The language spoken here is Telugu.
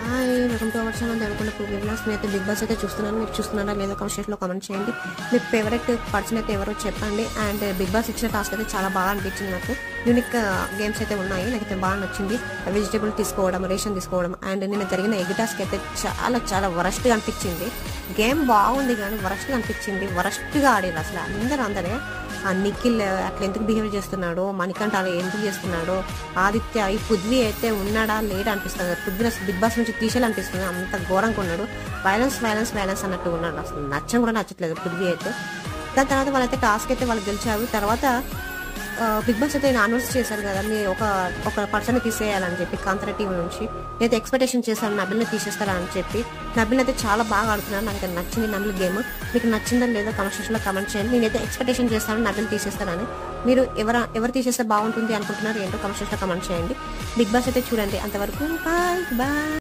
Hi welcome to our channel Devakonda Purvi vlogs. నేనైతే బిగ్ బాస్ అయితే చూస్తున్నాను. మీరు చూస్తున్నారా లేదో కామెంట్స్లో కామెంట్ చేయండి. మీ ఫేవరెట్ పర్సన్ అయితే ఎవరో చెప్పండి. అండ్ బిగ్ బాస్ ఇచ్చిన టాస్క్ అయితే చాలా బాగా అనిపించింది. నాకు యూనిక్ గేమ్స్ అయితే ఉన్నాయి, నాకైతే బాగా నచ్చింది. వెజిటేబుల్ తీసుకోవడం, రేషన్ తీసుకోవడం, అండ్ నిన్న జరిగిన ఎగ్ టాస్క్ అయితే చాలా వరస్ట్గా అనిపించింది. గేమ్ బాగుంది కానీ వరస్ట్గా అనిపించింది. వరస్ట్గా ఆడారు అసలు అందరే. ఆ నిఖిల్ అట్లా ఎందుకు బిహేవ్ చేస్తున్నాడో, మణికంఠ అలా ఎందుకు చేస్తున్నాడో, ఆదిత్య ఈ పృథ్వీ అయితే ఉన్నాడా లేడా అనిపిస్తుంది. పృథ్వీ బిగ్ బాస్ నుంచి తీసేలా అనిపిస్తుంది. అంత ఘోరంగా ఉన్నాడు. వైలెన్స్ అన్నట్టు ఉన్నాడు. అసలు కూడా నచ్చట్లేదు పృథ్వీ అయితే. దాని తర్వాత వాళ్ళైతే టాస్క్ అయితే వాళ్ళు గెలిచారు. తర్వాత బిగ్ బాస్ అయితే అనౌన్స్ చేశారు కదా, మీరు ఒక పర్సన్ తీసేయాలని చెప్పి కాంతార టీవీ నుంచి. నేనైతే ఎక్స్పెక్టేషన్ చేశాను నబిల్ని తీసేస్తారని చెప్పి. నబిల్ అయితే చాలా బాగా ఆడుతున్నాను, నాకు నచ్చింది నబిల్ గేమ్. మీకు నచ్చిందో లేదో కామెంట్ సెక్షన్లో కామెంట్ చేయండి. నేనైతే ఎక్స్పెక్టేషన్ చేస్తాను నబిల్ తీసేస్తారని. మీరు ఎవరు తీసేస్తే బాగుంటుంది అనుకుంటున్నారు ఏంటో కామెంట్ సెక్షన్లో కామెంట్ చేయండి. బిగ్ బాస్ అయితే చూడండి. అంతవరకు బాయ్.